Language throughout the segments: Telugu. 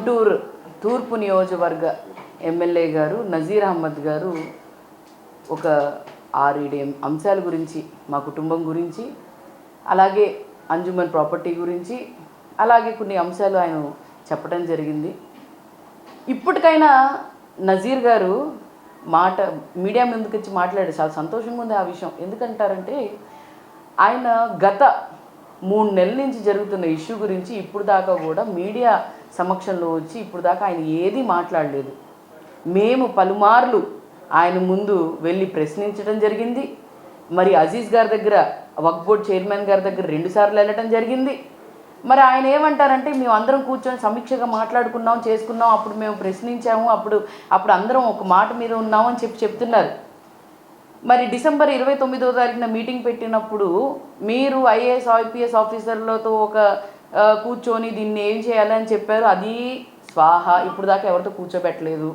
గుంటూరు తూర్పు నియోజకవర్గ ఎమ్మెల్యే గారు నజీర్ అహ్మద్ గారు ఒక 6-7 అంశాల గురించి, మా కుటుంబం గురించి, అలాగే అంజుమన్ ప్రాపర్టీ గురించి, అలాగే కొన్ని అంశాలు ఆయన చెప్పడం జరిగింది. ఇప్పటికైనా నజీర్ గారు మీడియా ముందుకు వచ్చి మాట్లాడారు. చాలా సంతోషంగా ఉంది ఆ విషయం. ఎందుకంటారంటే ఆయన గత 3 నెలల నుంచి జరుగుతున్న ఇష్యూ గురించి ఇప్పుడు దాకా కూడా మీడియా సమక్షంలో వచ్చి ఇప్పుడు దాకా ఆయన ఏది మాట్లాడలేదు. మేము పలుమార్లు ఆయన ముందు వెళ్ళి ప్రశ్నించడం జరిగింది. మరి అజీజ్ గారి దగ్గర, వక్ఫ్ బోర్డ్ చైర్మన్ గారి దగ్గర 2 సార్లు వెళ్ళటం జరిగింది. మరి ఆయన ఏమంటారంటే మేము అందరం కూర్చొని సమీక్షగా మాట్లాడుకున్నాం, చేసుకున్నాం, అప్పుడు మేము ప్రశ్నించాము, అప్పుడు అందరం ఒక మాట మీద ఉన్నామని చెప్తున్నారు. మరి డిసెంబర్ 29వ తారీఖున మీటింగ్ పెట్టినప్పుడు మీరు ఐఏఎస్ ఐపీఎస్ ఆఫీసర్లతో కూర్చొని దీన్ని ఏం చేయాలని చెప్పారు. అది స్వాహ. ఇప్పుడు దాకా ఎవరితో కూర్చోబెట్టలేదు.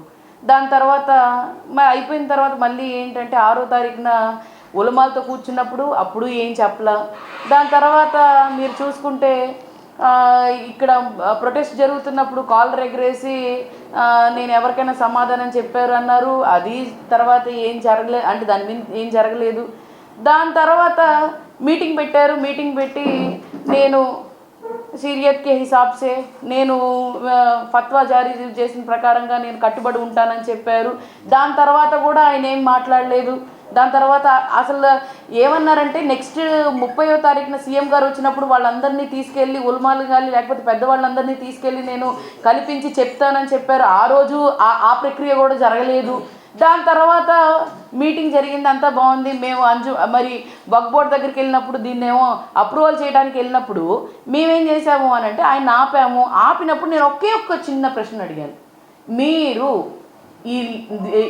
దాని తర్వాత అయిపోయిన తర్వాత మళ్ళీ ఏంటంటే 6వ తారీఖున ఉలమాలతో కూర్చున్నప్పుడు అప్పుడు ఏం చెప్పలా. దాని తర్వాత మీరు చూసుకుంటే ఇక్కడ ప్రొటెస్ట్ జరుగుతున్నప్పుడు కాలర్ ఎగరేసి నేను ఎవరికైనా సమాధానం చెప్పారు అన్నారు. అది తర్వాత ఏం జరగలేదు, అంటే దాని మీద ఏం జరగలేదు. దాని తర్వాత మీటింగ్ పెట్టారు. మీటింగ్ పెట్టి నేను షరియత్ కే హిసాబ్సే నేను ఫత్వా జారీ చేసిన ప్రకారంగా నేను కట్టుబడి ఉంటానని చెప్పారు. దాని తర్వాత కూడా ఆయన ఏం మాట్లాడలేదు. దాని తర్వాత అసలు ఏమన్నారంటే నెక్స్ట్ 30వ తారీఖున సీఎం గారు వచ్చినప్పుడు వాళ్ళందరినీ తీసుకెళ్ళి ఉల్మాలు కానీ లేకపోతే పెద్దవాళ్ళందరినీ తీసుకెళ్ళి నేను కల్పించి చెప్తానని చెప్పారు. ఆ రోజు ఆ ప్రక్రియ కూడా జరగలేదు. దాని తర్వాత మీటింగ్ జరిగింది, అంతా బాగుంది. మేము మరి వక్ఫ్ బోర్డ్ దగ్గరికి వెళ్ళినప్పుడు దీన్నేమో అప్రూవల్ చేయడానికి వెళ్ళినప్పుడు మేమేం చేసాము అని అంటే ఆయన ఆపాము. ఆపినప్పుడు నేను ఒక్క చిన్న ప్రశ్న అడిగాను, మీరు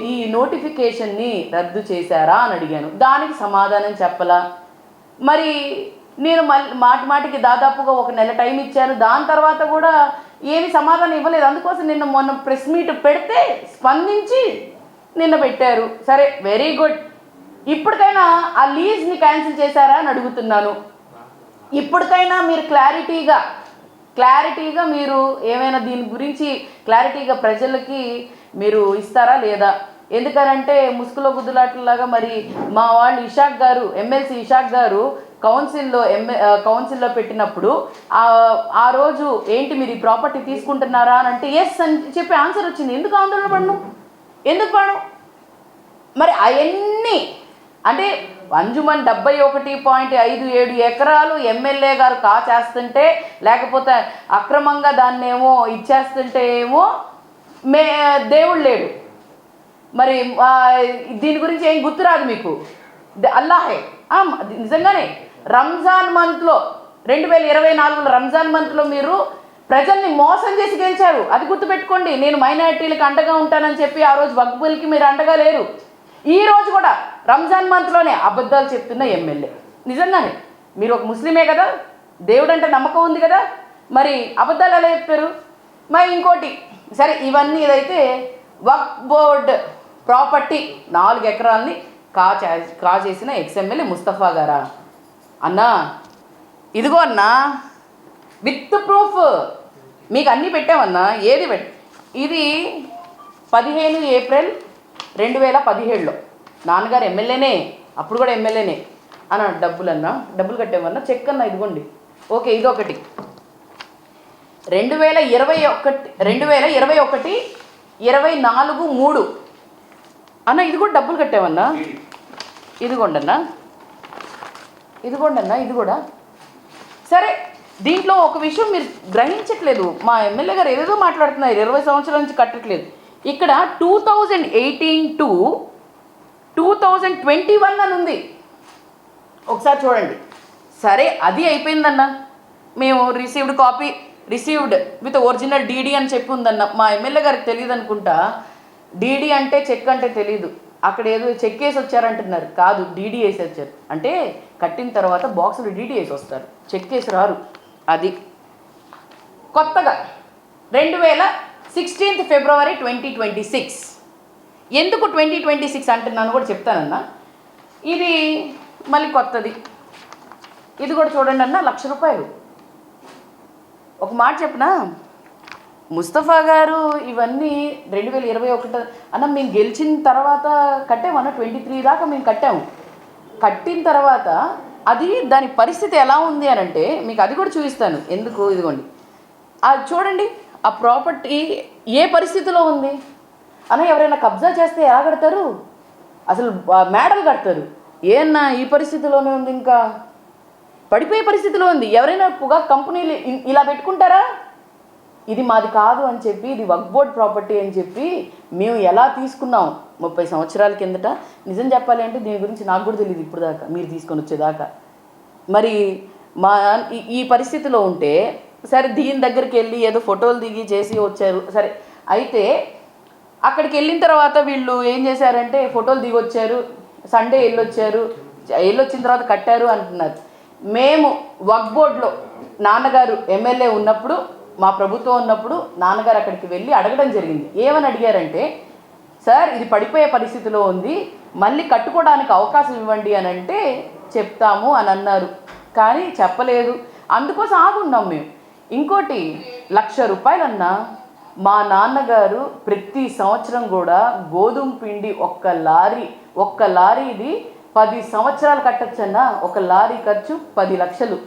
ఈ నోటిఫికేషన్ని రద్దు చేశారా అని అడిగాను. దానికి సమాధానం చెప్పలా. మరి నేను మాటికి దాదాపుగా 1 నెల టైం ఇచ్చాను. దాని తర్వాత కూడా ఏమి సమాధానం ఇవ్వలేదు. అందుకోసం మొన్న ప్రెస్ మీట్ పెడితే స్పందించి నిన్న పెట్టారు. సరే, వెరీ గుడ్. ఇప్పటికైనా ఆ లీజ్ని క్యాన్సిల్ చేశారా అని అడుగుతున్నాను. ఇప్పటికైనా మీరు క్లారిటీగా మీరు ఏమైనా దీని గురించి క్లారిటీగా ప్రజలకి మీరు ఇస్తారా లేదా? ఎందుకనంటే ముసుగులో గుద్దులాటలాగా మరి మా వాళ్ళు ఇషాక్ గారు, ఎమ్మెల్సీ ఇషాక్ గారు కౌన్సిల్లో పెట్టినప్పుడు ఆ రోజు ఏంటి మీరు ఈ ప్రాపర్టీ తీసుకుంటున్నారా అని అంటే ఎస్ అని చెప్పి ఆన్సర్ వచ్చింది. ఎందుకు ఆందోళన పడను? మరి అవన్నీ అంటే అంజుమన్ 71.57 ఎకరాలు ఎమ్మెల్యే గారు కాచేస్తుంటే, లేకపోతే అక్రమంగా దాన్నేమో ఇచ్చేస్తుంటే ఏమో దేవుడు లేడు. మరి దీని గురించి ఏం గుర్తురాదు మీకు? అల్లాహే. నిజంగానే రంజాన్ మంత్లో 2024 రంజాన్ మంత్లో మీరు ప్రజల్ని మోసం చేసి గెలిచారు. అది గుర్తుపెట్టుకోండి. నేను మైనారిటీలకు అండగా ఉంటానని చెప్పి ఆ రోజు వక్ఫ్కి మీరు అండగా లేరు. ఈ రోజు కూడా రంజాన్ మంత్లోనే అబద్ధాలు చెప్తున్న ఎమ్మెల్యే. నిజంగానే మీరు ఒక ముస్లిమే కదా, దేవుడు అంటే నమ్మకం ఉంది కదా, మరి అబద్ధాలు ఎలా చెప్తారు? మరి ఇంకోటి, సరే ఇవన్నీ ఇదైతే వక్ఫ్ బోర్డ్ ప్రాపర్టీ 4 ఎకరాలని కాచేసిన ఎక్స్ఎమ్మెల్యే ముస్తఫా గారా? అన్నా ఇదిగో అన్నా విత్ ప్రూఫ్ మీకు అన్నీ పెట్టామన్నా. ఏది ఇది 15 ఏప్రిల్ 2017లో నాన్నగారు ఎమ్మెల్యేనే, అప్పుడు కూడా ఎమ్మెల్యేనే అన్న. డబ్బులు కట్టామన్నా, చెక్ అన్నా ఇదిగోండి. ఓకే, ఇదొకటి 2021 24/3 అన్న. ఇది కూడా డబ్బులు కట్టామన్నా. ఇదిగోండి అన్నా, ఇది కూడా. సరే, దీంట్లో ఒక విషయం మీరు గ్రహించట్లేదు. మా ఎమ్మెల్యే గారు ఏదేదో మాట్లాడుతున్నారు. 20 సంవత్సరాల నుంచి కట్టట్లేదు. ఇక్కడ 2018 to 2021 అని ఉంది. ఒకసారి చూడండి. సరే, అది అయిపోయిందన్న. మేము రిసీవ్డ్ విత్ ఒరిజినల్ డీడీ అని చెప్పి ఉందన్న. మా ఎమ్మెల్యే గారికి తెలియదు అనుకుంటా. డీడీ అంటే చెక్ అంటే తెలీదు. అక్కడ ఏదో చెక్ వేసి వచ్చారంటున్నారు. కాదు, డీడీ వేసి వచ్చారు. అంటే కట్టిన తర్వాత బాక్సులు డీడీ వేసి వస్తారు, చెక్ వేసి రారు. అది కొత్తగా 16 ఫిబ్రవరి 2026. ఎందుకు 2026 అంటున్నాను కూడా చెప్తానన్నా. ఇది మళ్ళీ కొత్తది. ఇది కూడా చూడండి అన్న, 1,00,000 రూపాయలు. ఒక మాట చెప్పనా, ముస్తఫా గారు ఇవన్నీ 2021 అన్న మేము గెలిచిన తర్వాత కట్టాము అన్న 23 దాకా మేము కట్టాము. కట్టిన తర్వాత అది దాని పరిస్థితి ఎలా ఉంది అని అంటే మీకు అది కూడా చూపిస్తాను. ఎందుకు ఇదిగోండి అది చూడండి, ఆ ప్రాపర్టీ ఏ పరిస్థితిలో ఉంది అన్న. ఎవరైనా కబ్జా చేస్తే ఎలా కడతారు? అసలు మేడలు కడతారు. ఏమన్నా ఈ పరిస్థితిలోనే ఉంది, ఇంకా పడిపోయే పరిస్థితిలో ఉంది. ఎవరైనా పొగాకు కంపెనీలు ఇలా పెట్టుకుంటారా? ఇది మాది కాదు అని చెప్పి, ఇది వక్ఫ్ బోర్డ్ ప్రాపర్టీ అని చెప్పి మేము ఎలా తీసుకున్నాం 30 సంవత్సరాల కిందట. నిజం చెప్పాలి అంటే దీని గురించి నాకు కూడా తెలియదు ఇప్పుడు దాకా, మీరు తీసుకొని వచ్చేదాకా. మరి మా ఈ పరిస్థితిలో ఉంటే సరే దీని దగ్గరికి వెళ్ళి ఏదో ఫోటోలు దిగి చేసి వచ్చారు సరే. అయితే అక్కడికి వెళ్ళిన తర్వాత వీళ్ళు ఏం చేశారంటే ఫోటోలు దిగి వచ్చారు, సండే వెళ్ళొచ్చిన తర్వాత కట్టారు అంటున్నారు. మేము వక్ఫ్ బోర్డులో నాన్నగారు ఎమ్మెల్యే ఉన్నప్పుడు, మా ప్రభుత్వం ఉన్నప్పుడు నాన్నగారు అక్కడికి వెళ్ళి అడగడం జరిగింది. ఏమని అడిగారంటే, సార్ ఇది పడిపోయే పరిస్థితిలో ఉంది, మళ్ళీ కట్టుకోవడానికి అవకాశం ఇవ్వండి అని అంటే చెప్తాము అని అన్నారు. కానీ చెప్పలేదు. అందుకోసం ఆగున్నాం మేము. ఇంకోటి ₹1,00,000 మా నాన్నగారు ప్రతి సంవత్సరం కూడా గోధుమ పిండి ఒక్క లారీది 10 సంవత్సరాలు కట్టచ్చన్నా. ఒక లారీ ఖర్చు 10 లక్షలు.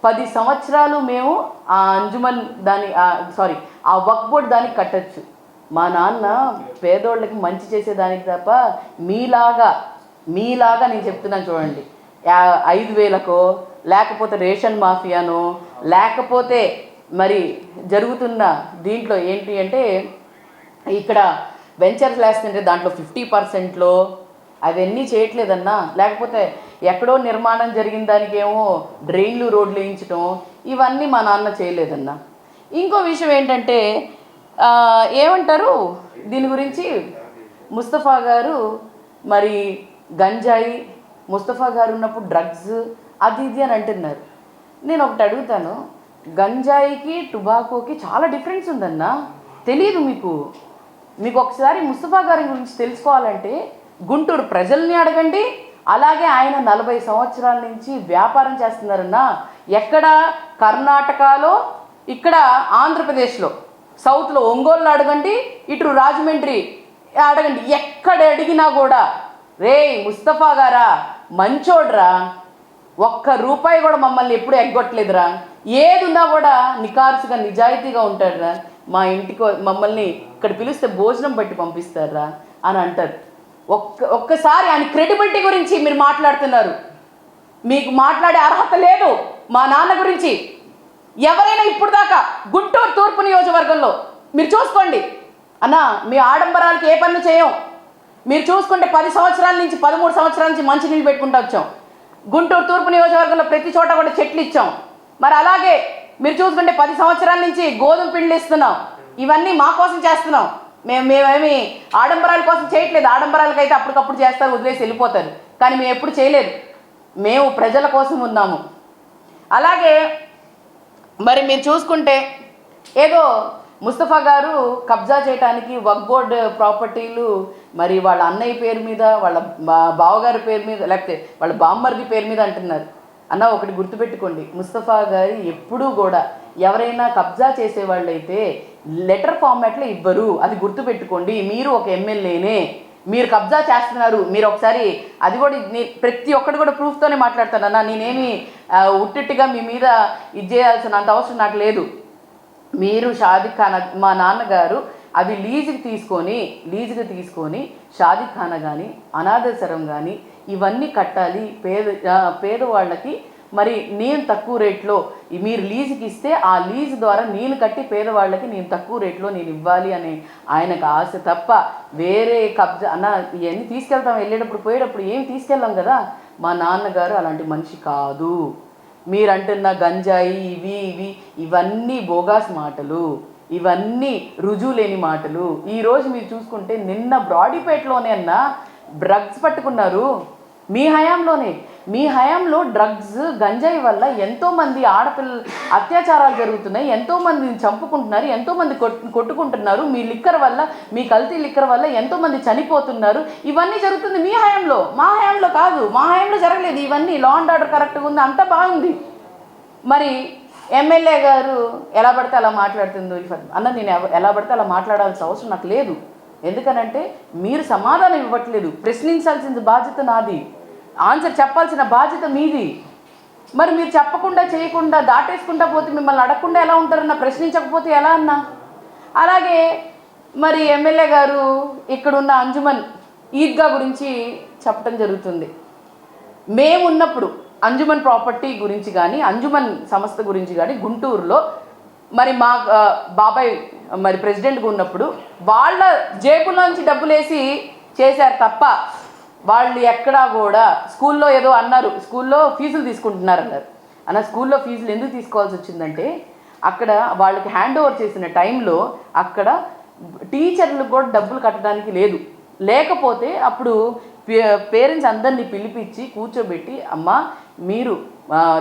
10 సంవత్సరాలు మేము ఆ అంజుమన్ ఆ వక్ఫ్ బోర్డ్ దానికి కట్టచ్చు. మా నాన్న పేదోళ్ళకి మంచి చేసేదానికి తప్ప మీలాగా నేను చెప్తున్నాను చూడండి, 5,000కో లేకపోతే రేషన్ మాఫియానో లేకపోతే మరి జరుగుతున్న దీంట్లో ఏంటి అంటే ఇక్కడ వెంచర్స్ వేస్తుంటే దాంట్లో 50%లో అవన్నీ చేయట్లేదన్నా. లేకపోతే ఎక్కడో నిర్మాణం జరిగిన దానికేమో డ్రైన్లు రోడ్లు వేయించడం, ఇవన్నీ మా నాన్న చేయలేదన్నా. ఇంకో విషయం ఏంటంటే ఏమంటారు దీని గురించి, ముస్తఫా గారు మరి గంజాయి, ముస్తఫా గారు ఉన్నప్పుడు డ్రగ్స్ అది ఇది అని అంటున్నారు. నేను ఒకటి అడుగుతాను, గంజాయికి టుబాకోకి చాలా డిఫరెన్స్ ఉందన్నా. తెలియదు మీకు ఒకసారి ముస్తఫా గారి గురించి తెలుసుకోవాలంటే గుంటూరు ప్రజల్ని అడగండి. అలాగే ఆయన 40 సంవత్సరాల నుంచి వ్యాపారం చేస్తున్నారన్నా. ఎక్కడ కర్ణాటకలో, ఇక్కడ ఆంధ్రప్రదేశ్లో, సౌత్లో ఒంగోలులో అడగండి, ఇటు రాజమండ్రి అడగండి. ఎక్కడ అడిగినా కూడా రే ముస్తఫా గారా మంచోడ్రా, ₹1 కూడా మమ్మల్ని ఎప్పుడు ఎగ్గొట్టలేదురా, ఏది ఉన్నా కూడా నికార్సుగా నిజాయితీగా ఉంటాడురా, మా ఇంటికి మమ్మల్ని ఇక్కడ పిలిస్తే భోజనం పెట్టి పంపిస్తారా అని అంటారు. ఒక్కసారి ఆయన క్రెడిబిలిటీ గురించి మీరు మాట్లాడుతున్నారు. మీకు మాట్లాడే అర్హత లేదు మా నాన్న గురించి. ఎవరైనా ఇప్పుడు దాకా గుంటూరు తూర్పు నియోజకవర్గంలో మీరు చూసుకోండి అన్న, మీ ఆడంబరాలకి ఏ పనులు చేయం. మీరు చూసుకుంటే 10 సంవత్సరాల నుంచి 13 సంవత్సరాల నుంచి మంచినీళ్ళు పెట్టుకుంటూ వచ్చాం. గుంటూరు తూర్పు నియోజకవర్గంలో ప్రతి చోట కూడా చెట్లు ఇచ్చాం. మరి అలాగే మీరు చూసుకుంటే 10 సంవత్సరాల నుంచి గోధుమ పిండిలు ఇస్తున్నాం. ఇవన్నీ మా కోసం చేస్తున్నాం. మేమేమి ఆడంబరాల కోసం చేయట్లేదు. ఆడంబరాలకైతే అప్పటికప్పుడు చేస్తారు, వదిలేసి వెళ్ళిపోతారు. కానీ మేము ఎప్పుడు చేయలేదు. మేము ప్రజల కోసం ఉన్నాము. అలాగే మరి మీరు చూసుకుంటే ఏదో ముస్తఫా గారు కబ్జా చేయడానికి వక్ఫ్ బోర్డ్ ప్రాపర్టీలు మరి వాళ్ళ అన్నయ్య పేరు మీద, వాళ్ళ బావగారి పేరు మీద, లేకపోతే వాళ్ళ బామ్మర్ది పేరు మీద అంటున్నారు. అన్న ఒకటి గుర్తుపెట్టుకోండి, ముస్తఫా గారు ఎప్పుడూ కూడా ఎవరైనా కబ్జా చేసేవాళ్ళైతే లెటర్ ఫార్మాట్లో ఇవ్వరు. అది గుర్తుపెట్టుకోండి. మీరు ఒక ఎమ్మెల్యేనే, మీరు కబ్జా చేస్తున్నారు. మీరు ఒకసారి అది కూడా ప్రతి ఒక్కటి కూడా ప్రూఫ్తోనే మాట్లాడతానన్నా. నేనేమి ఉట్టిగా మీ మీద ఇది చేయాల్సిన అంత అవసరం నాకు లేదు. మీరు షాదిక్ ఖానా, మా నాన్నగారు అవి లీజుకి తీసుకొని షాదిక్ ఖానా కానీ అనాథాశ్రమం కానీ ఇవన్నీ కట్టాలి పేదవాళ్ళకి. మరి నేను తక్కువ రేట్లో మీరు లీజుకి ఇస్తే ఆ లీజు ద్వారా నేను కట్టి పేదవాళ్ళకి నేను తక్కువ రేట్లో నేను ఇవ్వాలి అని ఆయనకు ఆశ తప్ప వేరే కబ్జా అన్న ఇవన్నీ తీసుకెళ్తాం. వెళ్ళేటప్పుడు పోయేటప్పుడు ఏం తీసుకెళ్ళాం కదా. మా నాన్నగారు అలాంటి మనిషి కాదు. మీరు అంటున్న గంజాయి ఇవన్నీ బోగాస్ మాటలు, ఇవన్నీ రుజువు లేని మాటలు. ఈరోజు మీరు చూసుకుంటే నిన్న బ్రాడీపేటలోనే అన్న డ్రగ్స్ పట్టుకున్నారు. మీ హయాంలో డ్రగ్స్ గంజాయి వల్ల ఎంతోమంది ఆడపిల్లలు అత్యాచారాలు జరుగుతున్నాయి, ఎంతోమందిని చంపుకుంటున్నారు, ఎంతోమంది కొట్టుకుంటున్నారు. మీ లిక్కర్ వల్ల, మీ కల్తీ లిక్కర్ వల్ల ఎంతోమంది చనిపోతున్నారు. ఇవన్నీ జరుగుతుంది మీ హయాంలో, మా హయాంలో కాదు. మా హయాంలో జరగలేదు ఇవన్నీ. లా అండ్ ఆర్డర్ కరెక్ట్గా ఉంది, అంతా బాగుంది. మరి ఎమ్మెల్యే గారు ఎలా పడితే అలా మాట్లాడుతుంది అన్న, నేను ఎలా పడితే అలా మాట్లాడాల్సిన అవసరం నాకు లేదు. ఎందుకనంటే మీరు సమాధానం ఇవ్వట్లేదు. ప్రశ్నించాల్సిన బాధ్యత నాది, ఆన్సర్ చెప్పాల్సిన బాధ్యత మీది. మరి మీరు చెప్పకుండా చేయకుండా దాటేసుకుంటా పోతే మిమ్మల్ని అడగకుండా ఎలా ఉంటారన్నా, ప్రశ్నించకపోతే ఎలా అన్నా? అలాగే మరి ఎమ్మెల్యే గారు ఇక్కడున్న అంజుమన్ ఈద్గా గురించి చెప్పడం జరుగుతుంది. మేము ఉన్నప్పుడు అంజుమన్ ప్రాపర్టీ గురించి కానీ, అంజుమన్ సంస్థ గురించి కానీ గుంటూరులో మరి మా బాబాయ్ మరి ప్రెసిడెంట్గా ఉన్నప్పుడు వాళ్ళ జేబులోంచి డబ్బులేసి చేశారు తప్ప, వాళ్ళు ఎక్కడా కూడా స్కూల్లో ఏదో అన్నారు, స్కూల్లో ఫీజులు తీసుకుంటున్నారు అన్నారు. అన్న, స్కూల్లో ఫీజులు ఎందుకు తీసుకోవాల్సి వచ్చిందంటే, అక్కడ వాళ్ళకి హ్యాండ్ ఓవర్ చేసిన టైంలో అక్కడ టీచర్లకు కూడా డబ్బులు కట్టడానికి లేదు. లేకపోతే అప్పుడు పేరెంట్స్ అందరినీ పిలిపించి కూర్చోబెట్టి, అమ్మ మీరు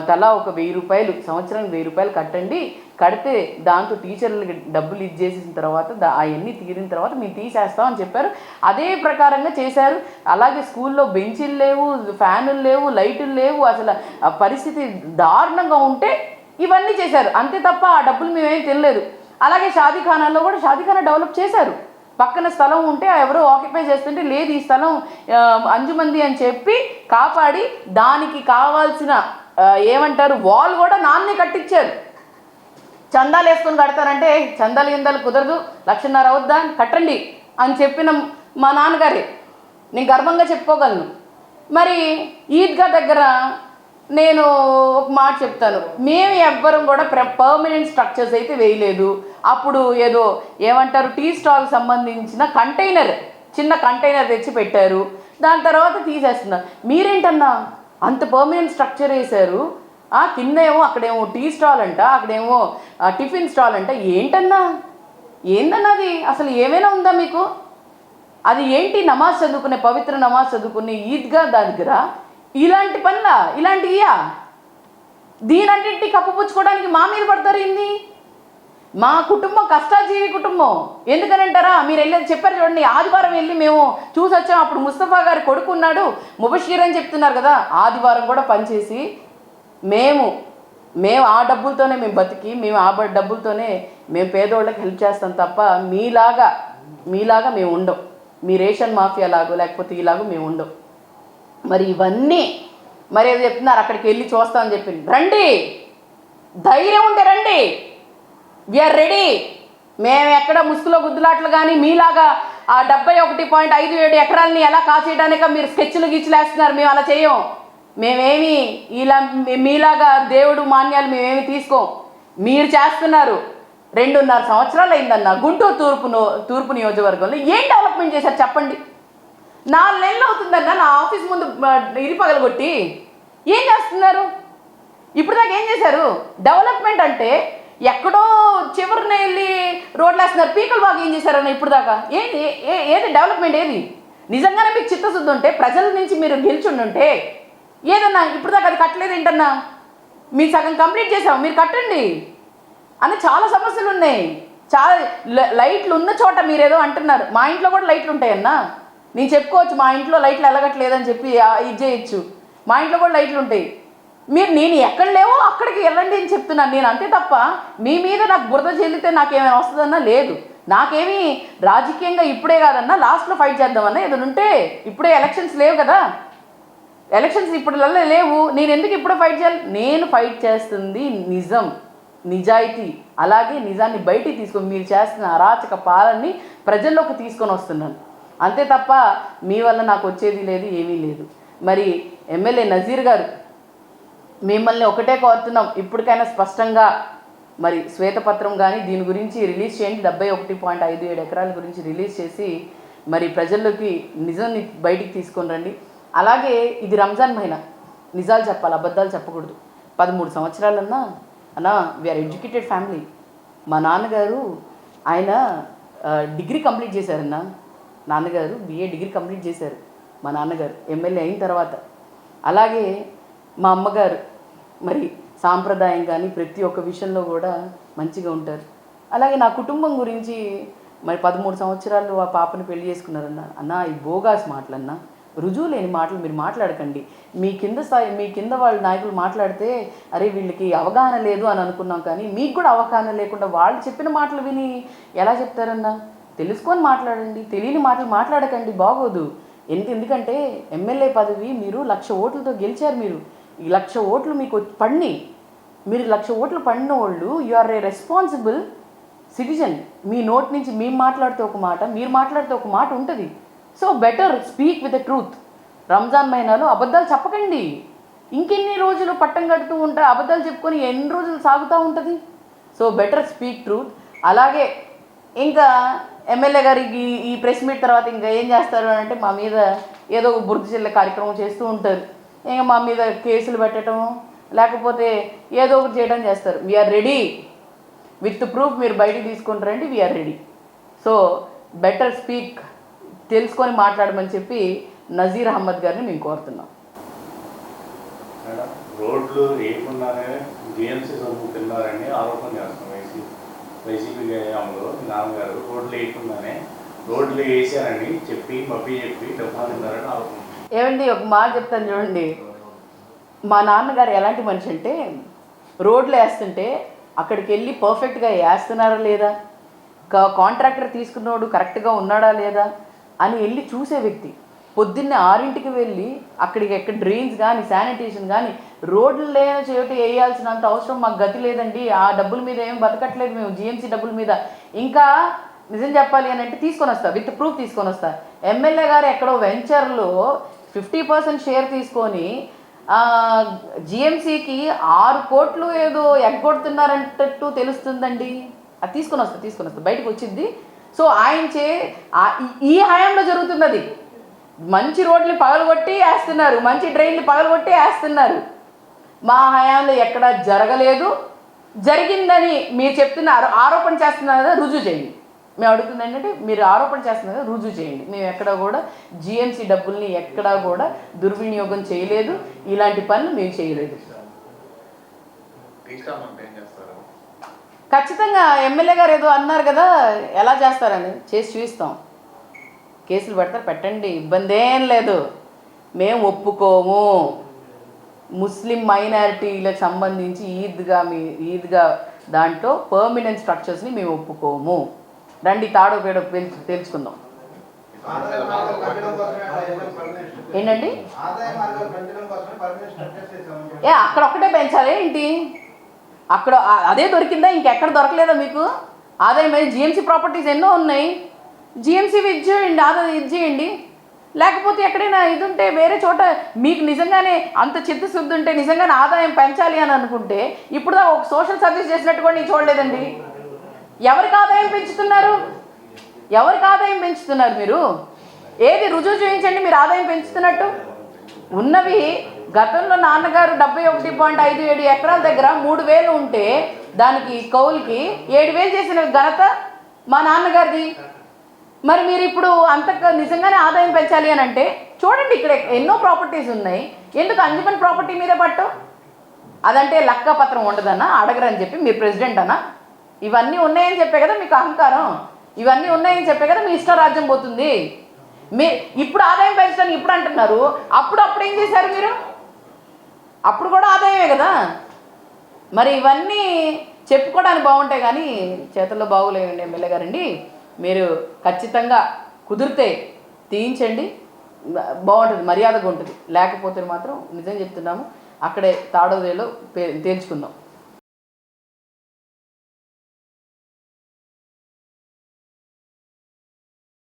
తలా ఒక 1000 రూపాయలు సంవత్సరానికి 1000 రూపాయలు కట్టండి, కడితే దాంతో టీచర్లకి డబ్బులు ఇచ్చేసిన తర్వాత అవన్నీ తీరిన తర్వాత మేము తీసేస్తామని చెప్పారు. అదే ప్రకారంగా చేశారు. అలాగే స్కూల్లో బెంచీలు లేవు, ఫ్యానులు లేవు, లైటులు లేవు, అసలు పరిస్థితి దారుణంగా ఉంటే ఇవన్నీ చేశారు. అంతే తప్ప ఆ డబ్బులు మేమేం తినలేదు. అలాగే షాదీఖానాల్లో కూడా షాదీఖానా డెవలప్ చేశారు. పక్కన స్థలం ఉంటే ఎవరో ఆక్యుపై చేస్తుంటే, లేదు ఈ స్థలం అంజుమంది అని చెప్పి కాపాడి దానికి కావాల్సిన ఏమంటారు వాల్ కూడా నాన్నే కట్టించారు. చందాలు వేసుకొని కడతారంటే చందాలు గిందాలు కుదరదు, 1,50,000 అవుద్దా, కట్టండి అని చెప్పిన మా నాన్నగారే, నేను గర్వంగా చెప్పుకోగలను. మరి ఈద్గా దగ్గర నేను ఒక మాట చెప్తాను, మేము ఎవ్వరం కూడా పర్మనెంట్ స్ట్రక్చర్స్ అయితే వేయలేదు. అప్పుడు ఏదో ఏమంటారు టీ స్టాల్ సంబంధించిన కంటైనర్, చిన్న కంటైనర్ తెచ్చి పెట్టారు, దాని తర్వాత తీసేస్తున్నారు. మీరేంటన్నా అంత పర్మనెంట్ స్ట్రక్చర్ వేశారు, కిందేమో అక్కడేమో టీ స్టాల్ అంట, అక్కడేమో టిఫిన్ స్టాల్ అంట, ఏంటన్నా ఏందన్నది అసలు ఏమైనా ఉందా మీకు? అది ఏంటి? నమాజ్ చదువుకునే, పవిత్ర నమాజ్ చదువుకునే ఈద్గా దగ్గర ఇలాంటి పనులా, ఇలాంటివియా? దీనంటింటి కప్పుపుచ్చుకోవడానికి మా మీద పడతారు ఏంది? మా కుటుంబం కష్టాజీవి కుటుంబం. ఎందుకనంటారా, మీరు వెళ్ళేది చెప్పారు చూడండి, ఆదివారం వెళ్ళి మేము చూసి వచ్చాం. అప్పుడు ముస్తఫా గారి కొడుకున్నాడు ముబషీర్ అని చెప్తున్నారు కదా, ఆదివారం కూడా పనిచేసి మేము ఆ డబ్బులతోనే మేము బతికి, మేము ఆ డబ్బులతోనే మేము పేదోళ్ళకి హెల్ప్ చేస్తాం తప్ప మీలాగా మేము ఉండం. మీ రేషన్ మాఫియా లాగో లేకపోతే ఇలాగో మేము ఉండం. మరి ఇవన్నీ మరి ఏదో చెప్తున్నారు, అక్కడికి వెళ్ళి చూస్తామని చెప్పింది. రండి, ధైర్యం ఉంటే రండి, వీఆర్ రెడీ. మేము ఎక్కడ ముసుగులో గుద్దులాట్లు కానీ మీలాగా ఆ 71.57 ఎకరాలని ఎలా కాచేయడానిక మీరు స్కెచ్లు గిచ్చులు వేస్తున్నారు. మేము అలా చేయం. మేమేమి ఇలా మీలాగా దేవుడు మాన్యాలు మేమేమి తీసుకోం. మీరు చేస్తున్నారు. 2.5 సంవత్సరాలు అయిందన్న గుంటూరు తూర్పు నియోజకవర్గంలో ఏం డెవలప్మెంట్ చేశారు చెప్పండి? 4 నెలలు అవుతుందన్న నా ఆఫీస్ ముందు ఇరి పగలగొట్టి ఏం చేస్తున్నారు? ఇప్పుడు దాకా ఏం చేశారు? డెవలప్మెంట్ అంటే ఎక్కడో చివరిన వెళ్ళి రోడ్లు వేస్తున్నారు. పీకలు బాగా ఏం చేశారన్న ఇప్పుడు దాకా? ఏది డెవలప్మెంట్? ఏది? నిజంగానే మీకు చిత్తశుద్ధి ఉంటే, ప్రజల నుంచి మీరు గెలిచుండుంటే ఏదన్నా ఇప్పుడు దాకా అది కట్టలేదు ఏంటన్నా? మీరు సగం కంప్లీట్ చేసాం, మీరు కట్టండి అని. చాలా సమస్యలు ఉన్నాయి. చాలా లైట్లు ఉన్న చోట మీరేదో అంటున్నారు. మా ఇంట్లో కూడా లైట్లు ఉంటాయన్నా, నేను చెప్పుకోవచ్చు. మా ఇంట్లో లైట్లు ఎలగట్లేదని చెప్పి ఇది చేయొచ్చు. మా ఇంట్లో కూడా లైట్లు ఉంటాయి. నేను ఎక్కడ లేవో అక్కడికి వెళ్ళండి అని చెప్తున్నాను నేను, అంతే తప్ప మీ మీద నాకు బురద చెల్లితే నాకేమైనా వస్తుందన్నా లేదు. నాకేమీ రాజకీయంగా ఇప్పుడే కాదన్నా, లాస్ట్లో ఫైట్ చేద్దామన్నా ఏదైనా ఉంటే. ఇప్పుడే ఎలక్షన్స్ లేవు కదా, ఎలక్షన్స్ ఇప్పుడు లేవు. నేను ఎందుకు ఇప్పుడే ఫైట్ చేయాలి? నేను ఫైట్ చేస్తుంది నిజం, నిజాయితీ, అలాగే నిజాన్ని బయటికి తీసుకొని మీరు చేస్తున్న అరాచక పాలనని ప్రజల్లోకి తీసుకొని వస్తున్నాను, అంతే తప్ప మీ వల్ల నాకు వచ్చేది లేదు, ఏమీ లేదు. మరి ఎమ్మెల్యే నజీర్ గారు, మిమ్మల్ని ఒకటే కోరుతున్నాం, ఇప్పటికైనా స్పష్టంగా మరి శ్వేతపత్రం కానీ దీని గురించి రిలీజ్ చేయండి. 71.57 ఎకరాల గురించి రిలీజ్ చేసి మరి ప్రజల్లోకి నిజాన్ని బయటికి తీసుకొని రండి. అలాగే ఇది రంజాన్ మహినా, నిజాలు చెప్పాలి, అబద్ధాలు చెప్పకూడదు. 13 సంవత్సరాలన్నా అన్నా, వీఆర్ ఎడ్యుకేటెడ్ ఫ్యామిలీ. మా నాన్నగారు ఆయన డిగ్రీ కంప్లీట్ చేశారన్నా. నాన్నగారు BA డిగ్రీ కంప్లీట్ చేశారు మా నాన్నగారు ఎమ్మెల్యే అయిన తర్వాత. అలాగే మా అమ్మగారు మరి సాంప్రదాయం కానీ ప్రతి ఒక్క విషయంలో కూడా మంచిగా ఉంటారు. అలాగే నా కుటుంబం గురించి మరి 13 సంవత్సరాలు ఆ పాపని పెళ్లి చేసుకున్నారన్నా. అన్నా ఈ బోగాస్ మాటలన్నా, రుజువు లేని మాటలు మీరు మాట్లాడకండి. మీ కింద స్థాయి మీ కింద వాళ్ళ నాయకులు మాట్లాడితే అరే వీళ్ళకి అవగాహన లేదు అని అనుకున్నాం, కానీ మీకు కూడా అవగాహన లేకుండా వాళ్ళు చెప్పిన మాటలు విని ఎలా చెప్తారన్నా? తెలుసుకొని మాట్లాడండి, తెలియని మాటలు మాట్లాడకండి, బాగోదు. ఎందుకంటే ఎమ్మెల్యే పదవి మీరు 1,00,000 ఓట్లతో గెలిచారు. మీరు ఈ 1,00,000 ఓట్లు మీకు పడినాయి. మీరు 1,00,000 ఓట్లు పడిన వాళ్ళు you are a responsible citizen. మీ నోట్ నుంచి మేము మాట్లాడితే ఒక మాట, మీరు మాట్లాడితే ఒక మాట ఉంటుంది. So better speak with the truth. Ramzan మహినాలో అబద్ధాలు చెప్పకండి. ఇంకెన్ని రోజులు పట్టం కడుతూ ఉంటారు, అబద్ధాలు చెప్పుకొని ఎన్ని రోజులు సాగుతూ ఉంటుంది. So better speak truth. అలాగే ఇంకా ఎమ్మెల్యే గారికి ఈ ప్రెస్ మీట్ తర్వాత ఇంకా ఏం చేస్తారు అని అంటే, మా మీద ఏదో బురద జిల్లా కార్యక్రమం చేస్తూ ఉంటారు. ఇంకా మా మీద కేసులు పెట్టడం లేకపోతే ఏదో ఒకటి చేయడం చేస్తారు. We're ready with proof. మీరు బయటికి తీసుకుంటారండి, we're ready. So better speak, తెలుసుకొని మాట్లాడమని చెప్పి నజీర్ అహ్మద్ గారిని మేము కోరుతున్నాం. రోడ్లు వేయకుండానే జిఎంసీ సొమ్ము తిన్నారని ఆరోపణ చేస్తున్నాం. వైసీపీ హయాంలో నాన్నగారు రోడ్లు వేయకుండానే రోడ్లు వేసారని చెప్పి డబ్బా తిన్నారని ఆరోపణ. ఏమండి, ఒక మాట చెప్తాను చూడండి. మా నాన్నగారు ఎలాంటి మనిషి అంటే, రోడ్లు వేస్తుంటే అక్కడికి వెళ్ళి పర్ఫెక్ట్గా వేస్తున్నారా లేదా, కాంట్రాక్టర్ తీసుకున్నోడు కరెక్ట్గా ఉన్నాడా లేదా అని వెళ్ళి చూసే వ్యక్తి. పొద్దున్నే 6ంటికి వెళ్ళి అక్కడికి ఎక్కడ డ్రైన్స్ కానీ శానిటేషన్ కానీ రోడ్లు లేని చోటు వేయాల్సినంత అవసరం మాకు గతి లేదండి. ఆ డబ్బుల మీద ఏం బతకట్లేదు మేము, జిఎంసీ డబ్బుల మీద. ఇంకా నిజం చెప్పాలి అని అంటే తీసుకొని వస్తా, విత్ ప్రూఫ్ తీసుకొని వస్తా. ఎమ్మెల్యే గారు ఎక్కడో వెంచర్లో 50% షేర్ తీసుకొని జిఎంసీకి 6 కోట్లు ఏదో ఎగ్గొడుతున్నారంటట్టు తెలుస్తుందండి. అది తీసుకొని వస్తా బయటకు వచ్చింది. సో ఆయనచే ఈ హయాంలో జరుగుతుంది అది. మంచి రోడ్లు పగలగొట్టి వేస్తున్నారు, మంచి డ్రైన్లు పగలగొట్టి వేస్తున్నారు. మా హయాంలో ఎక్కడ జరగలేదు. జరిగిందని మీరు చెప్తున్న ఆరోపణ చేస్తున్నారు కదా, రుజువు చేయండి. మేము అడుగుతుంది ఏంటంటే, మీరు ఆరోపణ చేస్తున్నారు కదా, రుజువు చేయండి. మేము ఎక్కడా కూడా జిఎంసీ డబ్బుల్ని ఎక్కడా కూడా దుర్వినియోగం చేయలేదు, ఇలాంటి పనులు మేము చేయలేదు. ఖచ్చితంగా ఎమ్మెల్యే గారు ఏదో అన్నారు కదా, ఎలా చేస్తారని చేసి చూపిస్తాం. కేసులు పెడతారు, పెట్టండి, ఇబ్బంది ఏం లేదు. మేము ఒప్పుకోము. ముస్లిం మైనారిటీలకు సంబంధించి ఈద్గా దాంట్లో పర్మనెంట్ స్ట్రక్చర్స్ని మేము ఒప్పుకోము. రండి, తాడో పేడో తెలుసుకుందాం. ఏంటండి, అక్కడ ఒక్కటే పెంచాలి ఏంటి? అక్కడ అదే దొరికిందా? ఇంకెక్కడ దొరకలేదా మీకు? ఆదాయం జిఎంసీ ప్రాపర్టీస్ ఎన్నో ఉన్నాయి. జిఎంసీ ఇచ్చేయండి, ఆదాయం ఇచ్చేయండి. లేకపోతే ఎక్కడైనా ఇది ఉంటే వేరే చోట మీకు నిజంగానే అంత చిత్తశుద్ధి ఉంటే, నిజంగానే ఆదాయం పెంచాలి అని అనుకుంటే, ఇప్పుడు ఒక సోషల్ సర్వీస్ చేసినట్టు కూడా నేను చూడలేదండి. ఎవరికి ఆదాయం పెంచుతున్నారు? మీరు? ఏది రుజువు చూపించండి మీరు ఆదాయం పెంచుతున్నట్టు. ఉన్నవి గతంలో నాన్నగారు 71.57 ఎకరాల దగ్గర 3,000 ఉంటే దానికి కౌలుకి 7,000 చేసిన ఘనత మా నాన్నగారిది. మరి మీరు ఇప్పుడు అంత నిజంగానే ఆదాయం పెంచాలి అని అంటే చూడండి, ఇక్కడ ఎన్నో ప్రాపర్టీస్ ఉన్నాయి. ఎందుకు అంజుమన్ ప్రాపర్టీ మీదే పట్టు? అదంటే లెక్క పత్రం ఉండదన్నా, అడగరని చెప్పి మీరు ప్రెసిడెంట్ అన్నా? ఇవన్నీ ఉన్నాయని చెప్పే కదా మీకు అహంకారం, ఇవన్నీ ఉన్నాయని చెప్పే కదా మీ ఇష్టరాజ్యం పోతుంది. ఇప్పుడు ఆదాయం పెంచడానికి ఇప్పుడు అంటున్నారు, అప్పుడు ఏం చేశారు మీరు? అప్పుడు కూడా ఆదాయమే కదా. మరి ఇవన్నీ చెప్పుకోవడానికి బాగుంటాయి కానీ చేతుల్లో బాగోలేవండి. ఎమ్మెల్యే గారండి, మీరు ఖచ్చితంగా కుదిరితే తీయించండి, బాగుంటుంది, మర్యాదగా ఉంటుంది. లేకపోతే మాత్రం నిజం చెప్తున్నాము, అక్కడే తాడోదేలో తేల్చుకుందాం.